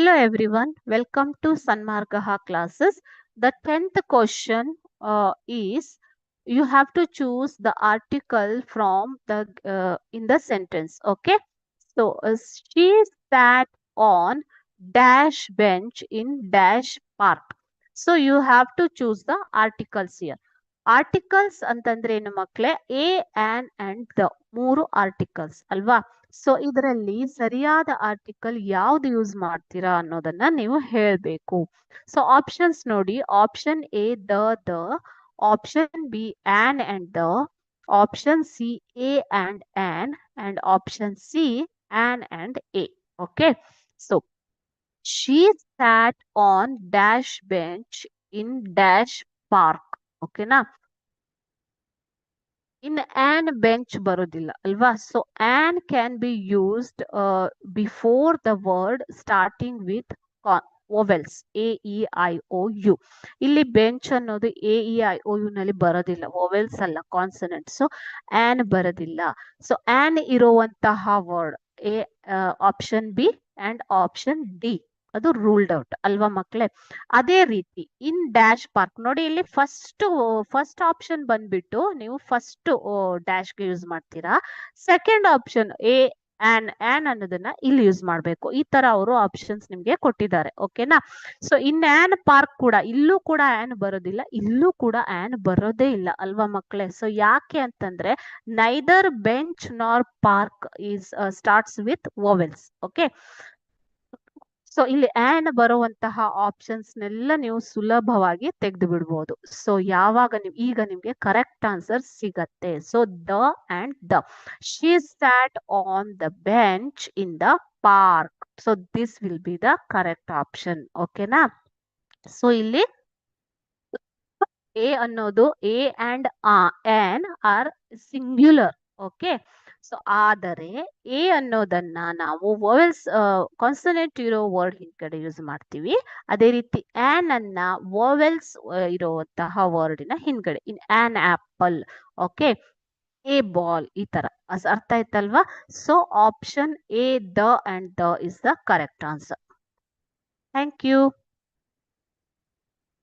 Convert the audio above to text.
Hello everyone, welcome to Sanmargaha classes. The 10th question is you have to choose the article from the in the sentence. Okay, so she sat on dash bench in dash park. So you have to choose the articles here. Articles ಅಂತಂದ್ರೆ ಏನು ಮಕ್ಕಳೇ? A and the ಮೂರು articles ಅಲ್ವಾ? So ಇದರಲ್ಲಿ ಸರಿಯಾದ article ಯಾವ್ದು use ಮಾಡ್ತೀರಾ ಅನ್ನೋದನ್ನ ನೀವು ಹೇಳ್ಬೇಕು. ಸೊ ಆಪ್ಷನ್ಸ್ ನೋಡಿ, option A the, option B and the, option C A and option C and A. Okay, so she sat on dash bench in dash park. ಓಕೆನಾ? in an bench ಬರೋದಿಲ್ಲ ಅಲ್ವಾ? So an can be used before the word starting with vowels a e i o u. ಇಲ್ಲಿ bench ಅನ್ನೋದು a e i o u ನಲ್ಲಿ ಬರೋದಿಲ್ಲ, vowels ಅಲ್ಲ, consonant. So an ಬರೋದಿಲ್ಲ. So an ಇರುವಂತಹ word A option B and option D ಅದು ruled out ಅಲ್ವಾ ಮಕ್ಕಳೇ? ಅದೇ ರೀತಿ ಇನ್ ಡ್ಯಾಶ್ ಪಾರ್ಕ್ ನೋಡಿ, ಇಲ್ಲಿ ಫಸ್ಟ್ ಆಪ್ಷನ್ ಬಂದ್ಬಿಟ್ಟು ನೀವು ಫಸ್ಟ್ ಡ್ಯಾಶ್ಗೆ ಯೂಸ್ ಮಾಡ್ತೀರಾ. ಸೆಕೆಂಡ್ ಆಪ್ಷನ್ ಎ ಆನ್ ಅನ್ನೋದನ್ನ ಇಲ್ಲಿ ಯೂಸ್ ಮಾಡ್ಬೇಕು. ಈ ತರ ಅವರು ಆಪ್ಷನ್ಸ್ ನಿಮ್ಗೆ ಕೊಟ್ಟಿದ್ದಾರೆ. ಓಕೆನಾ? ಸೊ ಇನ್ ಆನ್ ಪಾರ್ಕ್ ಕೂಡ, ಇಲ್ಲೂ ಕೂಡ ಆನ್ ಬರೋದಿಲ್ಲ, ಇಲ್ಲೂ ಕೂಡ ಆನ್ ಬರೋದೇ ಇಲ್ಲ ಅಲ್ವಾ ಮಕ್ಕಳೇ? ಸೊ ಯಾಕೆ ಅಂತಂದ್ರೆ neither bench nor park is starts with vowels. Okay, so ಇಲ್ಲಿ ಆನ್ ಬರುವಂತಹ ಆಪ್ಷನ್ಸ್ ನೆಲ್ಲ ನೀವು ಸುಲಭವಾಗಿ ತೆಗೆದು ಬಿಡ್ಬೋದು. ಸೊ ಯಾವಾಗ ಈಗ ನಿಮ್ಗೆ ಕರೆಕ್ಟ್ ಆನ್ಸರ್ ಸಿಗತ್ತೆ. So the and the. She sat on the bench in the park. So this will be the correct option. ಓಕೆನಾ? ಸೊ ಇಲ್ಲಿ ಎ ಅನ್ನೋದು a and an are singular. Okay, so ಆದರೆ a ಅನ್ನೋದನ್ನ ನಾವು vowels consonant ಇರೋ word ಹಿಂದ್ಗಡೆ use ಮಾಡ್ತೀವಿ. ಅದೇ ರೀತಿ ಆನ್ ಅನ್ನ ವೋವೆಲ್ಸ್ ಇರುವಂತಹ ವರ್ಡಿನ ಹಿಂದ್ಗಡೆ, in an apple, okay, a ball, ಈ ತರ. ಅರ್ಥ ಆಯ್ತಲ್ವಾ? So option A the and the is the correct answer. Thank you.